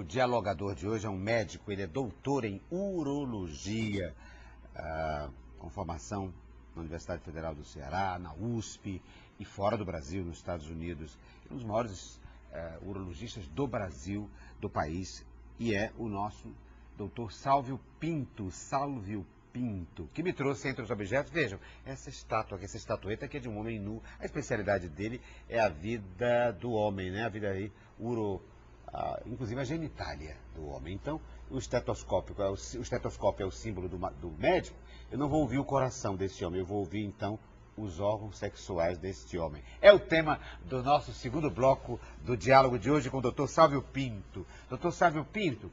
dialogador de hoje é um médico, ele é doutor em urologia, com formação na Universidade Federal do Ceará, na USP e fora do Brasil, nos Estados Unidos. É um dos maiores urologistas do Brasil, do país, e é o nosso doutor Sálvio Pinto, que me trouxe entre os objetos, vejam, essa estátua, essa estatueta aqui é de um homem nu. A especialidade dele é a vida do homem, né? A vida aí, inclusive a genitália do homem. Então, o estetoscópio é o símbolo do médico. Eu não vou ouvir o coração desse homem, eu vou ouvir, então, os órgãos sexuais deste homem. É o tema do nosso segundo bloco do diálogo de hoje com o Dr. Sálvio Pinto. Dr. Sálvio Pinto,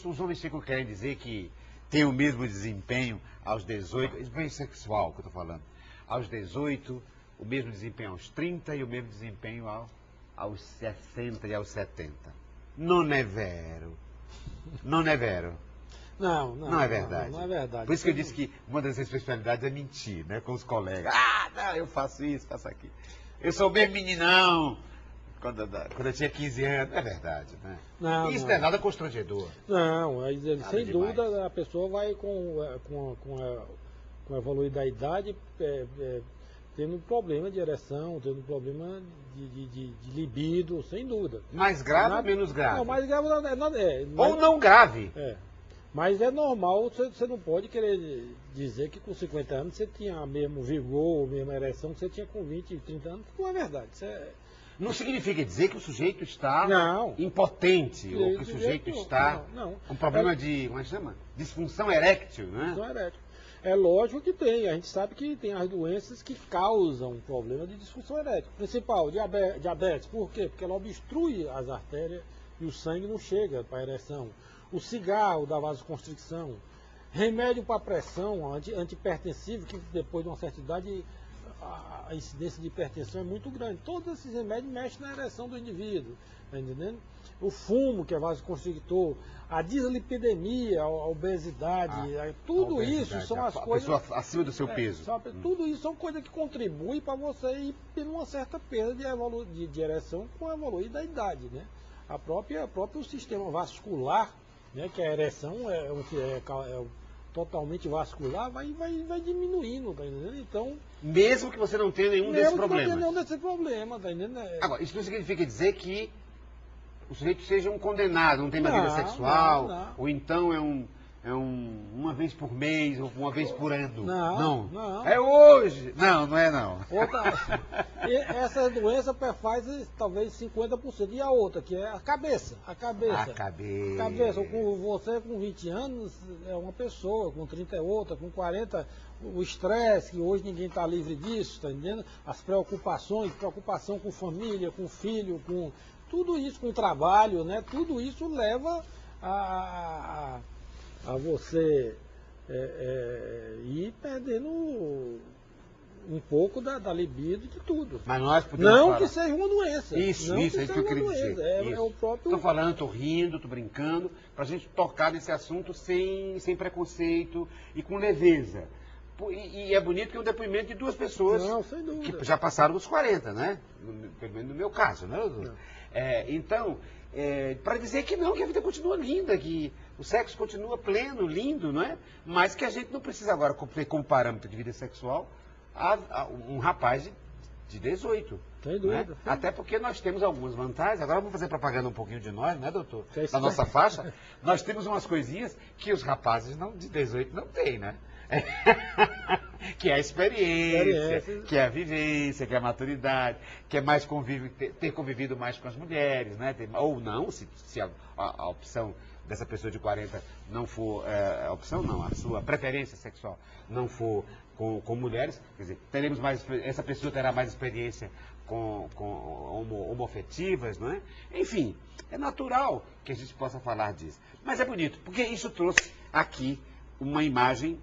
os homens ficam querendo dizer que tem o mesmo desempenho aos 18, desempenho sexual que eu estou falando, aos 18, o mesmo desempenho aos 30 e o mesmo desempenho aos 60 e aos 70. Não é vero. Não é vero. Não é verdade. Não é verdade. Por isso que eu disse que uma das especialidades é mentir, né, com os colegas. Não, eu faço isso, faço aquilo. Eu sou bem meninão. Quando eu tinha 15 anos, é verdade, né? Isso não é nada constrangedor. Não, sem demais. dúvida a pessoa vai com o evoluir da idade tendo problema de ereção, tendo problema de libido, sem dúvida. Mais grave ou menos grave? Não, mais grave ou não grave. Mas é normal, você não pode querer dizer que com 50 anos você tinha o mesmo vigor, a mesma ereção que você tinha com 20, 30 anos. Não é verdade. Não significa dizer que o sujeito está impotente, ou que o sujeito está com problema de, como é que chama? Disfunção eréctil, né? Disfunção eréctil. É lógico que tem, a gente sabe que tem as doenças que causam problema de disfunção erétil. Principal, diabetes, por quê? Porque ela obstrui as artérias e o sangue não chega para a ereção. O cigarro dá vasoconstricção. Remédio para pressão, antihipertensivo, que depois de uma certa idade a incidência de hipertensão é muito grande. Todos esses remédios mexem na ereção do indivíduo, tá entendendo? O fumo, que é vasoconstrictor, a dislipidemia, a obesidade, tudo isso são as coisas... A pessoa acima do seu peso. Tudo isso são coisas que contribuem para você ir tendo uma certa perda de ereção com o evoluir da idade, né? O próprio sistema vascular, né, que a ereção é totalmente vascular, vai diminuindo, tá entendendo? Então... Mesmo que você não tenha nenhum desses problemas. Não tenha nenhum desse problema, tá entendendo? Agora, isso não significa dizer que o sujeito seja um condenado, não tem mais vida sexual, ou então uma vez por mês, ou uma vez por ano. Não. É hoje. Não é não. Essa doença faz talvez 50%. E a outra, que é a cabeça. A cabeça. Você com 20 anos é uma pessoa, com 30 é outra, com 40, o estresse, que hoje ninguém está livre disso, tá entendendo? As preocupação com família, com filho, com tudo isso, com trabalho, né? Tudo isso leva a você ir perdendo um pouco da libido de tudo. Mas nós podemos falar... que seja uma doença. Isso é isso que eu queria dizer. É o próprio... Estou falando, estou rindo, estou brincando, para a gente tocar nesse assunto sem preconceito e com leveza. E é bonito que é um depoimento de duas pessoas que já passaram dos 40, né? Pelo menos no meu caso, né? Então, para dizer que não, que a vida continua linda, que o sexo continua pleno, lindo, não é? Mas que a gente não precisa agora ter como parâmetro de vida sexual um rapaz de 18. Sem dúvida. Né? Até porque nós temos algumas vantagens. Agora vamos fazer propaganda um pouquinho de nós, né, doutor? Na nossa faixa, nós temos umas coisinhas que os rapazes de 18 não têm, né? Que é a experiência, que é a vivência, que é a maturidade, que é mais ter convivido mais com as mulheres, né? Ou não, se a opção dessa pessoa de 40 não for, a sua preferência sexual não for com mulheres, quer dizer, essa pessoa terá mais experiência com homoafetivas, não é? Enfim, é natural que a gente possa falar disso. Mas é bonito, porque isso trouxe aqui uma imagem,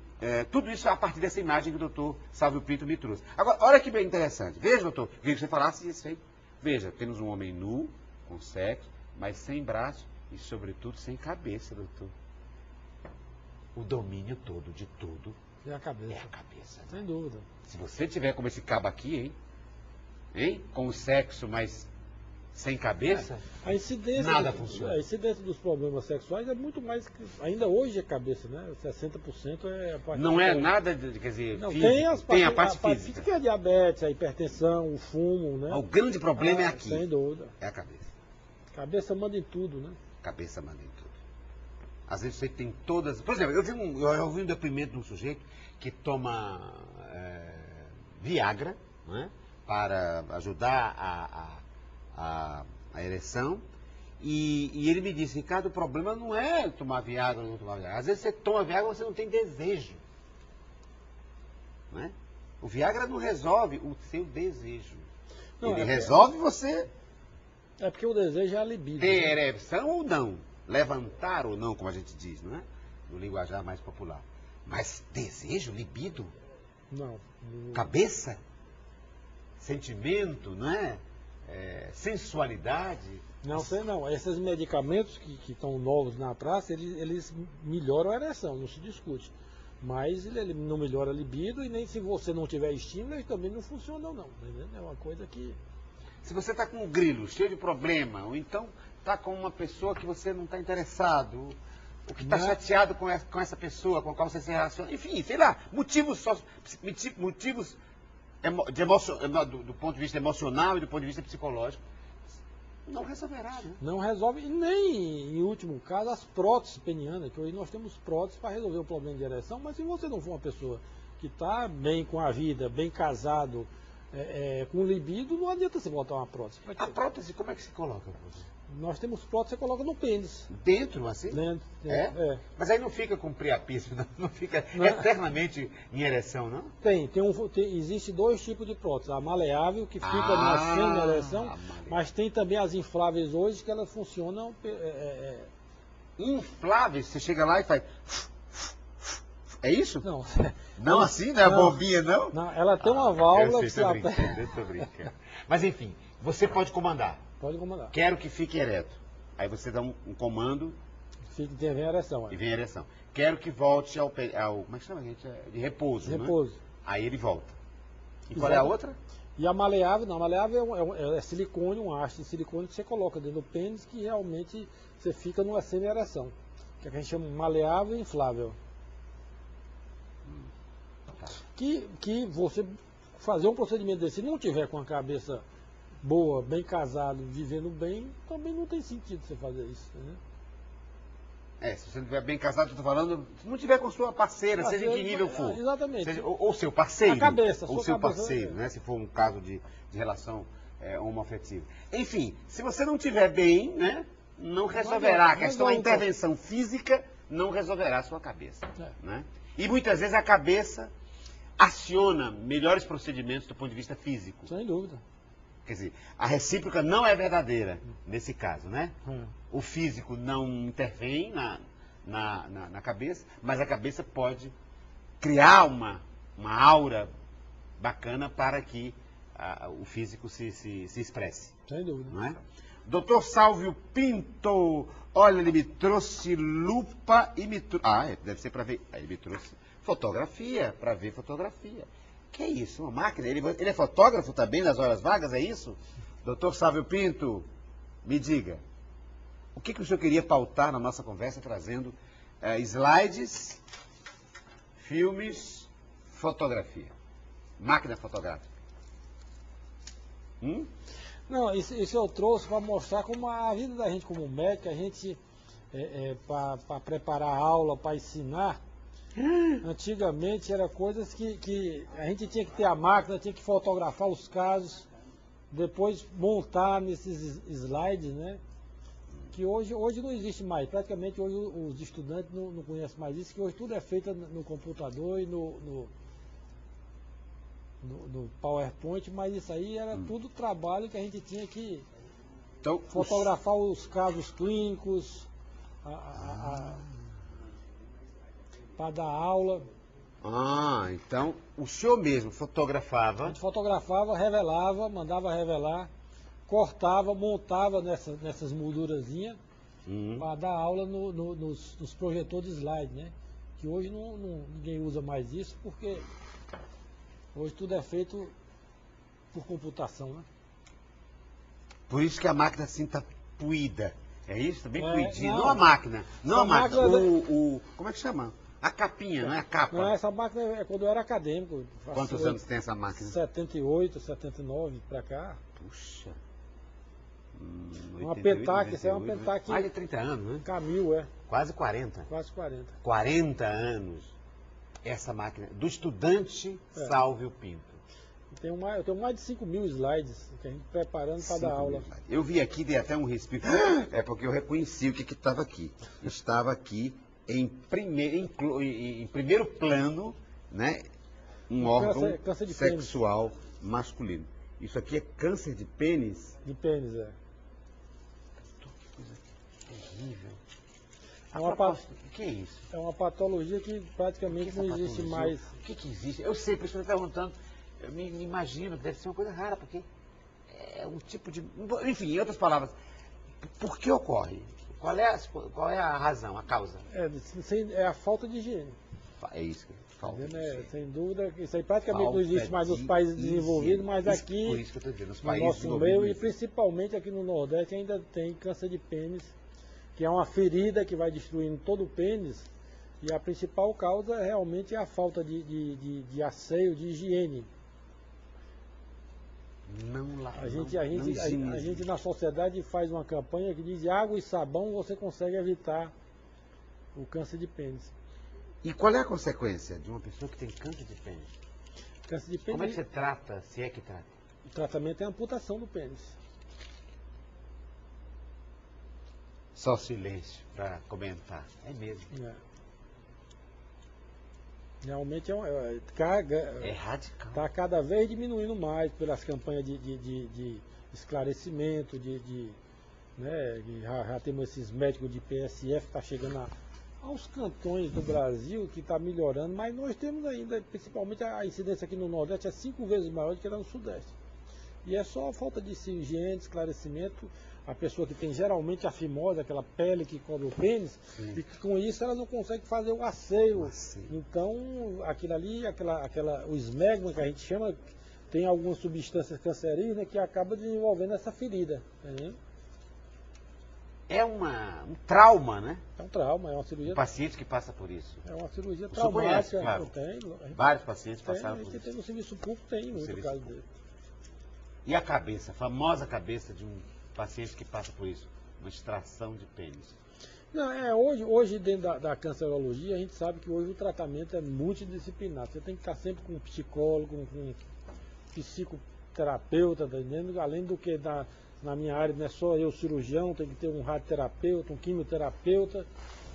tudo isso a partir dessa imagem que o doutor Sálvio Pinto me trouxe. Agora, olha que bem interessante. Veja, doutor, queria que você falasse isso aí. Veja, temos um homem nu, com sexo, mas sem braço e, sobretudo, sem cabeça, doutor. O domínio todo de tudo é a cabeça. Né? Sem dúvida. Se você tiver como esse cabo aqui, hein? Com o sexo, mas sem cabeça, a incidência nada funciona. A incidência dos problemas sexuais é muito mais que, ainda hoje é cabeça, né? 60% é a parte não é nada, quer dizer, não, físico, tem a parte física. física. Que é a diabetes, a hipertensão, o fumo, né? O grande problema é aqui. Sem dúvida. É a cabeça. Cabeça manda em tudo, né? Cabeça manda em tudo. Às vezes você tem todas... Por exemplo, eu ouvi um depoimento de um sujeito que toma Viagra, né, para ajudar a ereção. E ele me disse, Ricardo, o problema não é tomar Viagra ou não tomar Viagra. Às vezes você toma Viagra e você não tem desejo. Né? O Viagra não resolve o seu desejo. Não, ele resolve você... É porque o desejo é a libido. Ter ereção ou não. Levantar ou não, como a gente diz, não é? No linguajar mais popular. Mas desejo, libido? Não. Cabeça? Sentimento, não é? Sensualidade? Não sei não. Esses medicamentos que estão novos na praça, eles melhoram a ereção, não se discute. Mas ele não melhora a libido e nem se você não tiver estímulo, ele também não funciona não. Entendeu? É uma coisa que... Se você está com um grilo cheio de problema, ou então está com uma pessoa que você não está interessado, ou que está chateado com essa pessoa com a qual você se relaciona, enfim, sei lá, motivos do ponto de vista emocional e do ponto de vista psicológico, não resolverá, né? Não resolve, e nem, em último caso, as próteses penianas, que hoje nós temos próteses para resolver o problema de ereção, mas se você não for uma pessoa que está bem com a vida, bem casado, com libido, não adianta você botar uma prótese. A prótese, como é que se coloca? Nós temos prótese, você coloca no pênis. Dentro, assim? Dentro. Mas aí não fica com priapismo, não fica eternamente em ereção, não? Existe dois tipos de prótese. A maleável, que fica na semi-ereção, mas tem também as infláveis hoje, que elas funcionam... Infláveis? Você chega lá e faz... É isso? Não. Não assim, né? A bombinha, não? Não, ela tem uma válvula que você aperta. Eu tô brincando. Mas enfim, você pode comandar. Pode comandar. Quero que fique ereto. Aí você dá um comando. Vem a ereção. E vem a ereção. Quero que volte ao como é que chama, gente? De repouso. Repouso. Né? Aí ele volta. E qual é a outra? E a maleável, não, a maleável é silicone, um haste de silicone que você coloca dentro do pênis, que realmente você fica numa semi-ereção. Que a gente chama maleável e inflável. Que você fazer um procedimento desse, se não tiver com a cabeça boa, bem casado, vivendo bem, também não tem sentido você fazer isso, né? Se você não estiver bem casado, eu estou falando, se não tiver com sua parceira, seja em que nível for. Exatamente. Seja, ou seu parceiro. A cabeça, ou seu parceiro, né? Se for um caso de relação homoafetiva. Enfim, se você não estiver bem, né? Não resolverá. A questão da intervenção física não resolverá a sua cabeça. Né? E muitas vezes a cabeça aciona melhores procedimentos do ponto de vista físico. Sem dúvida. Quer dizer, a recíproca não é verdadeira nesse caso, né? O físico não intervém na cabeça, mas a cabeça pode criar uma aura bacana para que o físico se expresse. Sem dúvida. Não é? Dr. Sálvio Pinto, olha, ele me trouxe lupa e me trouxe... deve ser para ver... Ele me trouxe fotografia, para ver fotografia. Que é isso? Uma máquina? Ele é fotógrafo também nas horas vagas, é isso? Dr. Sálvio Pinto, me diga, o que o senhor queria pautar na nossa conversa, trazendo slides, filmes, fotografia, máquina fotográfica? Não, isso eu trouxe para mostrar como a vida da gente como médico, a gente, para preparar a aula, para ensinar, antigamente era coisas que a gente tinha que ter a máquina, tinha que fotografar os casos, depois montar nesses slides, né? Que hoje não existe mais. Praticamente hoje os estudantes não conhecem mais isso, que hoje tudo é feito no computador e no PowerPoint, mas isso aí era tudo trabalho que a gente tinha que fotografar os casos clínicos, para dar aula. Então o senhor mesmo fotografava? A gente fotografava, revelava, mandava revelar, cortava, montava nessas moldurazinhas para dar aula nos projetores de slide, né? Que hoje ninguém usa mais isso porque hoje tudo é feito por computação, né? Por isso que a máquina assim está puída. É isso? Está bem puidinha. Não. Não a máquina. Não a máquina. máquina Como é que chama? A capinha, não é a capa. Não, essa máquina é quando eu era acadêmico. Quantos anos tem essa máquina? 78, 79 para cá. Puxa. Uma Pentax, isso é uma Pentax. Mais de 30 anos, né? Camil, é. Quase 40. Quase 40. 40 anos. Essa máquina. Do estudante Salvio Pinto. Eu tenho mais de 5 mil slides que a gente preparando para dar aula. Eu vi aqui, dei até um respiro. É porque eu reconheci o que estava aqui. Estava aqui em primeiro plano, né? Um órgão câncer de sexual masculino. Isso aqui é câncer de pênis? De pênis, é. Que coisa terrível. O que é isso? É uma patologia que praticamente não existe mais. O que existe? Eu sei, por isso que eu estou perguntando. Eu me imagino que deve ser uma coisa rara, porque é um tipo de... Enfim, em outras palavras, por que ocorre? Qual é a razão, a causa? É a falta de higiene. É isso que falta. Sem dúvida, isso aí praticamente não existe mais nos países desenvolvidos, mas aqui, por isso que eu estou dizendo, nos no países nosso meio, e principalmente aqui no Nordeste, ainda tem câncer de pênis, que é uma ferida que vai destruindo todo o pênis, e a principal causa realmente é a falta de asseio, de higiene. A gente na sociedade faz uma campanha que diz água e sabão você consegue evitar o câncer de pênis. E qual é a consequência de uma pessoa que tem câncer de pênis? Câncer de pênis. Como é que você trata, se é que trata? O tratamento é a amputação do pênis. Só silêncio para comentar. É mesmo. Realmente é radical. Está cada vez diminuindo mais pelas campanhas de esclarecimento, né, já temos esses médicos de PSF que está chegando aos cantões do Brasil, que está melhorando, mas nós temos ainda, principalmente a incidência aqui no Nordeste é 5 vezes maior do que lá no Sudeste. E é só a falta de higiene, de esclarecimento. A pessoa que tem geralmente a fimose, aquela pele que cobre o pênis, e que com isso ela não consegue fazer o asseio. Então, aquilo ali, o esmegma que a gente chama, tem algumas substâncias cancerígenas que acaba desenvolvendo essa ferida. É um trauma, né? É um trauma, é uma cirurgia. O paciente que passa por isso. É uma cirurgia traumática. Claro. Tem, vários pacientes passaram por isso. Tem no serviço público, tem muito caso dele. E a cabeça, a famosa cabeça de um paciente que passa por isso, uma extração de pênis. Não, hoje dentro da cancerologia, a gente sabe que hoje o tratamento é multidisciplinar. Você tem que estar sempre com um psicólogo, com um psicoterapeuta, tá entendendo? Além do que na minha área, não é só eu cirurgião, tem que ter um radioterapeuta, um quimioterapeuta,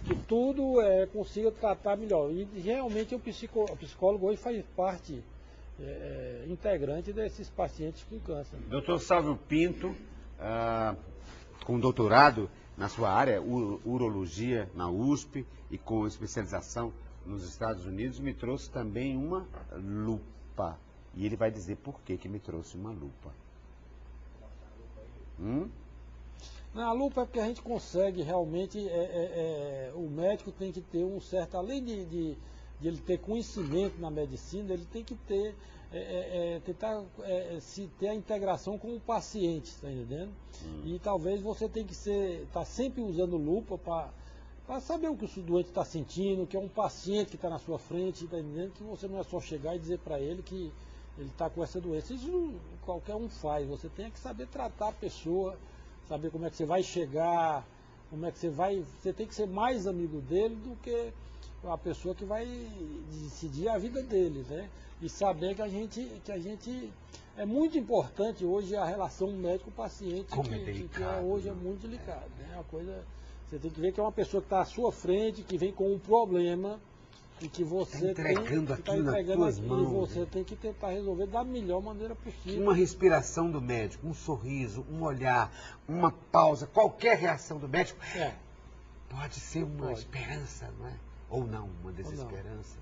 que tudo consiga tratar melhor. E realmente o psicólogo hoje faz parte integrante desses pacientes com câncer. Dr. Salvio Pinto, com doutorado na sua área, urologia na USP e com especialização nos Estados Unidos, me trouxe também uma lupa. E ele vai dizer por que me trouxe uma lupa. Na lupa é porque a gente consegue realmente, o médico tem que ter um certo, além de ele ter conhecimento na medicina, ele tem que ter, tentar ter a integração com o paciente, está entendendo? E talvez você tem que estar sempre usando lupa para saber o que o doente está sentindo, que é um paciente que está na sua frente, está entendendo? Que você não é só chegar e dizer para ele que ele está com essa doença. Isso qualquer um faz, você tem que saber tratar a pessoa, saber como é que você vai chegar, como é que você tem que ser mais amigo dele do que a pessoa que vai decidir a vida dele, né? E saber que a gente é muito importante hoje a relação médico-paciente, que hoje é muito delicado, né? Uma coisa, você tem que ver que é uma pessoa que está à sua frente, que vem com um problema e que você está entregando aquilo nas suas mãos. E você tem que tentar resolver da melhor maneira possível. Uma respiração do médico, um sorriso, um olhar, uma pausa, qualquer reação do médico pode ser uma esperança, não é? Ou não, uma desesperança.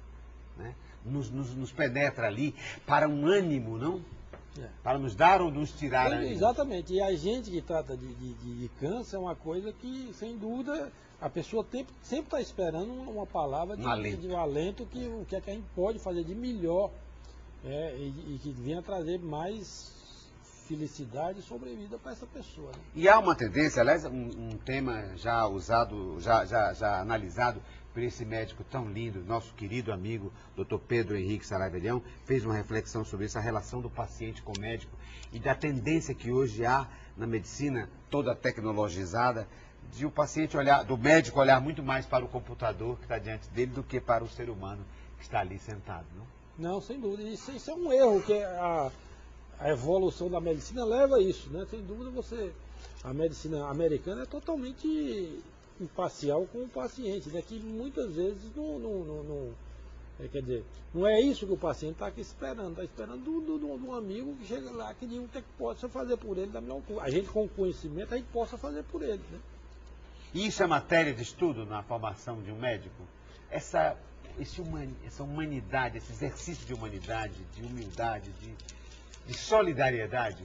Né? Nos penetra ali para um ânimo, não? Para nos dar ou nos tirar ânimo. Exatamente. E a gente que trata de câncer é uma coisa que, sem dúvida, a pessoa sempre está esperando uma palavra de alento, que o que a gente pode fazer de melhor e que venha trazer mais felicidade e sobrevida para essa pessoa. Né? E há uma tendência, aliás, um tema já usado, já analisado por esse médico tão lindo, nosso querido amigo, Dr. Pedro Henrique Saravelhão, fez uma reflexão sobre essa relação do paciente com o médico e da tendência que hoje há na medicina toda tecnologizada, de o paciente olhar, do médico olhar muito mais para o computador que está diante dele do que para o ser humano que está ali sentado, não? Não, sem dúvida. Isso é um erro, que a evolução da medicina leva a isso, né? Sem dúvida a medicina americana é totalmente imparcial com o paciente, né? Que muitas vezes quer dizer, não é isso que o paciente está aqui esperando, está esperando de um amigo que chega lá que diga o que possa fazer por ele da melhor forma. A gente com conhecimento, a gente possa fazer por ele, né? Isso é matéria de estudo na formação de um médico? Essa humanidade, esse exercício de humanidade, de humildade, de solidariedade?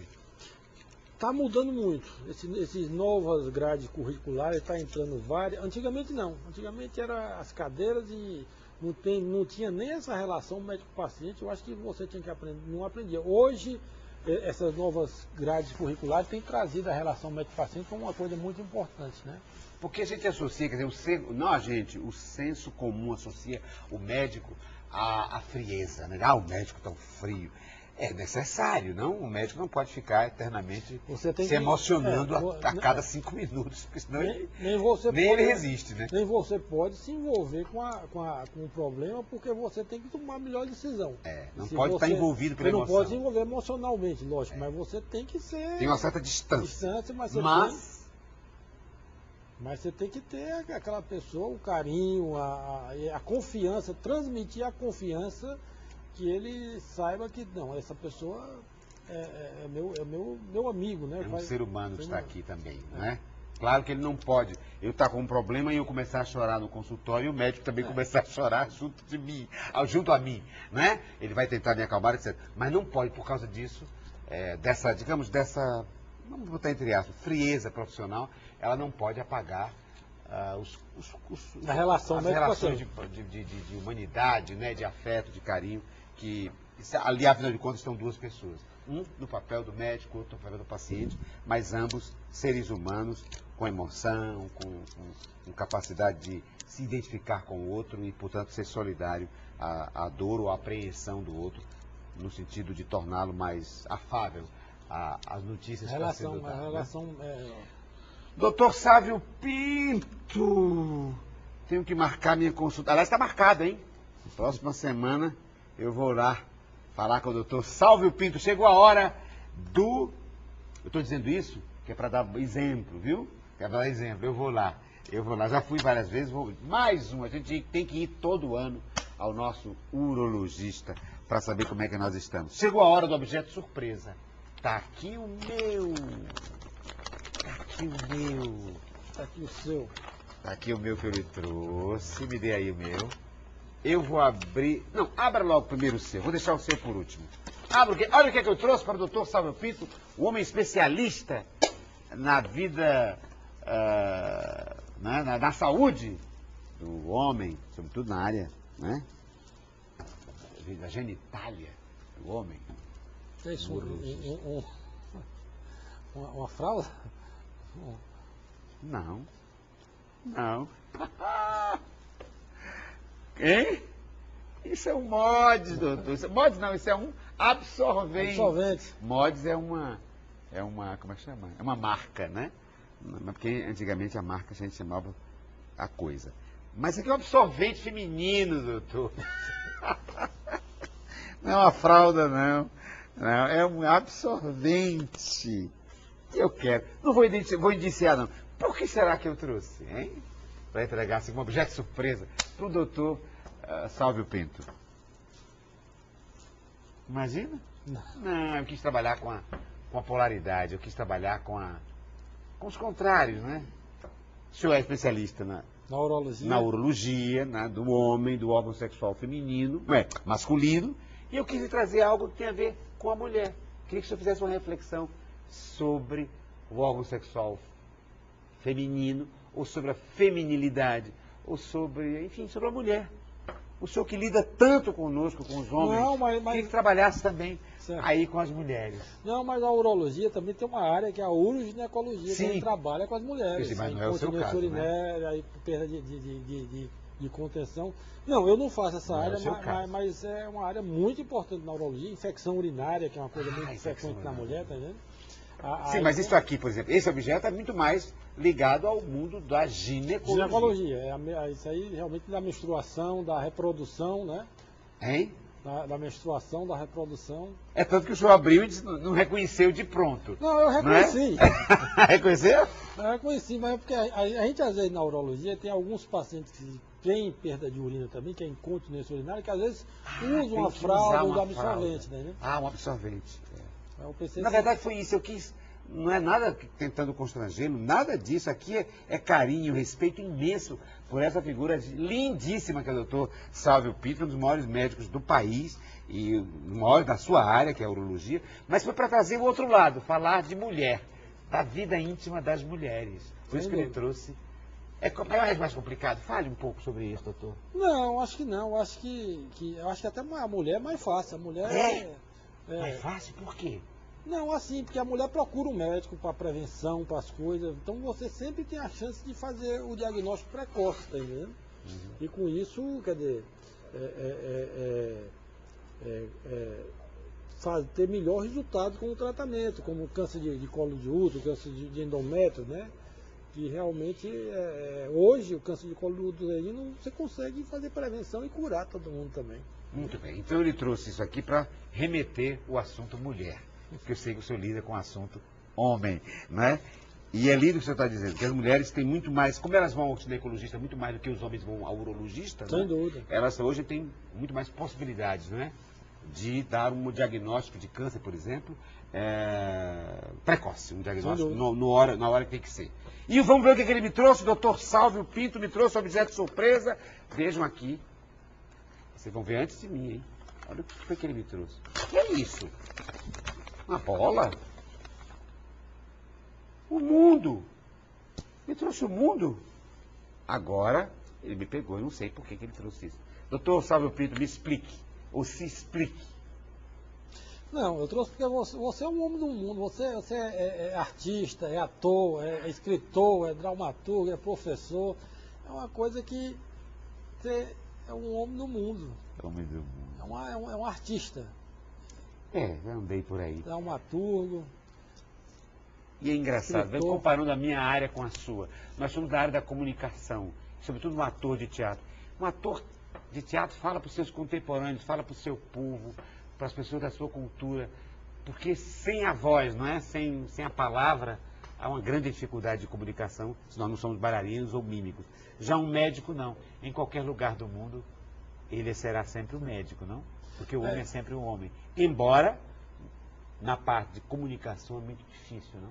Está mudando muito. Esses novas grades curriculares, está entrando várias. Antigamente não. Antigamente eram as cadeiras e não tinha nem essa relação médico-paciente. Eu acho que você tinha que aprender, não aprendia. Hoje, essas novas grades curriculares têm trazido a relação médico-paciente como uma coisa muito importante, né? Porque a gente associa, quer dizer, o senso comum associa o médico à frieza, né? Ah, o médico tão frio. É necessário, não? O médico não pode ficar eternamente se emocionando a cada 5 minutos, porque senão nem ele resiste, né? Nem você pode se envolver com o problema, porque você tem que tomar a melhor decisão. Não pode estar envolvido pela emoção. Não pode se envolver emocionalmente, lógico, mas você tem que ser... Tem uma certa distância. Mas você tem que ter aquela pessoa, o carinho, a confiança, transmitir a confiança que ele saiba que, não, essa pessoa é meu amigo, né? É um ser humano que está aqui também, né? Claro que ele não pode. Eu estar com um problema e eu começar a chorar no consultório e o médico também começar a chorar junto a mim, né? Ele vai tentar me acalmar, etc. Mas não pode, por causa disso, vamos botar entre aspas, frieza profissional, ela não pode apagar as relações de humanidade, né, de afeto, de carinho, que ali, afinal de contas, estão duas pessoas. Um no papel do médico, outro no papel do paciente, mas ambos seres humanos, com emoção, com capacidade de se identificar com o outro e, portanto, ser solidário à dor ou à apreensão do outro, no sentido de torná-lo mais afável às notícias que estão sendo dadas. Doutor Sávio Pinto, tenho que marcar minha consulta. Aliás, está marcado, hein? Próxima semana eu vou lá falar com o doutor Sávio Pinto. Chegou a hora Eu estou dizendo isso que é para dar exemplo, viu? É para dar exemplo. Eu vou lá. Já fui várias vezes, mais um. A gente tem que ir todo ano ao nosso urologista para saber como é que nós estamos. Chegou a hora do objeto surpresa. Tá aqui o meu. Tá aqui o seu. Tá aqui o meu que eu lhe trouxe. Me dê aí o meu. Eu vou abrir... Não, abra logo primeiro o seu. Vou deixar o seu por último. Olha o que eu trouxe para o doutor Sávio Pinto, o homem especialista na vida, na saúde do homem, sobretudo na área, né? Da genitália do homem. É isso, uma fralda? Não. Hein? Isso é um mods, doutor. Mods não, isso é um absorvente. Mods é uma, como é que chama? É uma marca, né? Porque antigamente a marca a gente chamava a coisa. Mas isso aqui é um absorvente feminino, doutor. Não é uma fralda, não. Não, é um absorvente. Eu quero. Não vou indiciar, não. Por que será que eu trouxe, hein? Para entregar assim, um objeto surpresa para o doutor Sávio Pinto. Imagina? Não, eu quis trabalhar com a polaridade, eu quis trabalhar com os contrários, né? O senhor é especialista na urologia, né, do homem, do órgão sexual feminino, masculino, e eu quis trazer algo que tem a ver com a mulher. Queria que o senhor fizesse uma reflexão sobre o órgão sexual feminino, ou sobre a feminilidade, ou sobre, enfim, sobre a mulher. O senhor que lida tanto conosco, com os homens, queria que trabalhasse também aí com as mulheres. Não, mas a urologia também tem uma área que é a uroginecologia, que a gente trabalha com as mulheres. Sim, mas não é o seu caso, urinária, aí perda de contenção. Não, eu não faço essa área, mas é uma área muito importante na urologia. Infecção urinária, que é uma coisa muito frequente na mulher, tá vendo? Sim, mas isso aqui, por exemplo, esse objeto é muito mais ligado ao mundo da ginecologia. Ginecologia, isso aí realmente da menstruação, da reprodução, né? Hein? Da menstruação, da reprodução. É tanto que o senhor abriu e não reconheceu de pronto. Não, eu reconheci. Não é? Reconheceu? Eu reconheci, mas é porque a gente às vezes na urologia tem alguns pacientes que têm perda de urina também, que é incontinência urinária, que às vezes usam uma fralda ou absorvente, né? Um absorvente. Eu pensei na verdade foi isso, eu quis, não é nada tentando constrangê-lo, nada disso, aqui é carinho, respeito imenso por essa figura lindíssima que é o doutor Sálvio Pinto, um dos maiores médicos do país, e o maior da sua área, que é a urologia, mas foi para trazer o outro lado, falar de mulher, da vida íntima das mulheres. Por isso que ele trouxe. É mais complicado. Fale um pouco sobre isso, doutor. Não, acho que não. Acho que até a mulher é mais fácil. A mulher mais fácil? Por quê? Não, assim, porque a mulher procura um médico para prevenção, para as coisas. Então você sempre tem a chance de fazer o diagnóstico precoce, tá entendendo? E com isso, quer dizer, ter melhor resultado com o tratamento, como câncer de colo de útero, câncer de endométrio, né? Que realmente, hoje, o câncer de colo do útero você consegue fazer prevenção e curar todo mundo também. Muito bem. Então ele trouxe isso aqui para remeter o assunto mulher. Porque eu sei que o senhor lida com o assunto homem, né? E é lindo o que o senhor está dizendo, que as mulheres têm muito mais, como elas vão ao ginecologista muito mais do que os homens vão ao urologista, sem dúvida. Elas hoje têm muito mais possibilidades, né? De dar um diagnóstico de câncer, por exemplo, precoce, um diagnóstico na hora que tem que ser. E vamos ver o que ele me trouxe, o doutor Sálvio Pinto me trouxe objeto surpresa. Vejam aqui. Vocês vão ver antes de mim, hein? Olha o que foi que ele me trouxe. O que é isso? Uma bola? O mundo. Me trouxe o mundo. Agora, ele me pegou, eu não sei por que ele trouxe isso. Doutor Sálvio Pinto, me explique. Ou se explique. Não, eu trouxe porque você é um homem do mundo. Você é artista, é ator, é escritor, é dramaturgo, é professor. É uma coisa que você é um homem do mundo. Homem do mundo. É um artista. Já andei por aí. Dramaturgo. E é engraçado, vem comparando a minha área com a sua. Nós somos da área da comunicação, sobretudo um ator de teatro. Um ator de teatro fala para os seus contemporâneos, fala para o seu povo, para as pessoas da sua cultura. Porque sem a voz, não é? Sem a palavra, há uma grande dificuldade de comunicação, se nós não somos bailarinos ou mímicos. Já um médico, não. Em qualquer lugar do mundo, ele será sempre o médico, não? Porque o homem é sempre um homem. Embora, na parte de comunicação, é muito difícil, não?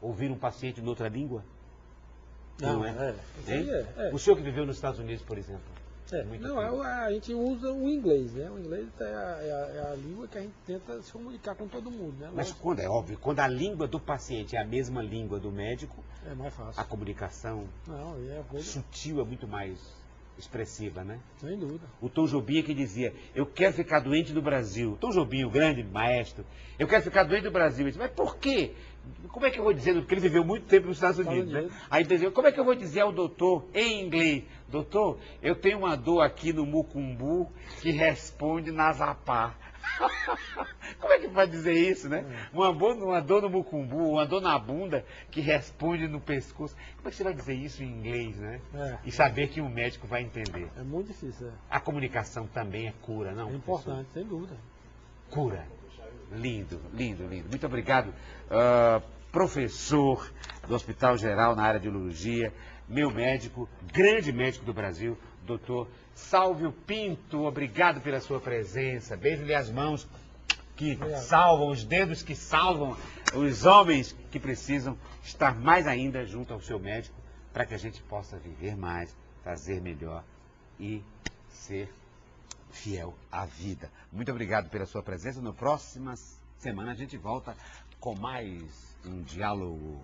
Ouvir um paciente em outra língua? Não é? O senhor que viveu nos Estados Unidos, por exemplo. A gente usa o inglês, né? O inglês é a língua que a gente tenta se comunicar com todo mundo, né? Mas quando é óbvio, quando a língua do paciente é a mesma língua do médico, é mais fácil. A comunicação sutil é muito mais expressiva, né? Sem dúvida. O Tom Jobim que dizia, eu quero ficar doente no Brasil. Tom Jobim, o grande maestro, eu quero ficar doente no Brasil. Ele disse, mas por quê? Como é que eu vou dizer? Porque ele viveu muito tempo nos Estados Unidos, né? Aí ele dizia, como é que eu vou dizer ao doutor em inglês? Doutor, eu tenho uma dor aqui no mucumbu que responde na zapá. Como é que pode dizer isso, né? Uma dor no mucumbu, uma dor na bunda que responde no pescoço. Como é que você vai dizer isso em inglês, né? E saber que um médico vai entender. É muito difícil. A comunicação também é cura, não? É importante, sem dúvida. Cura. Lindo, lindo, lindo. Muito obrigado, professor do Hospital Geral na área de urologia, meu médico, grande médico do Brasil, doutor Sálvio Pinto. Obrigado pela sua presença. Beijo-lhe as mãos que salvam, os dedos que salvam os homens que precisam estar mais ainda junto ao seu médico para que a gente possa viver mais, fazer melhor e ser fiel à vida. Muito obrigado pela sua presença. Na próxima semana a gente volta com mais um diálogo.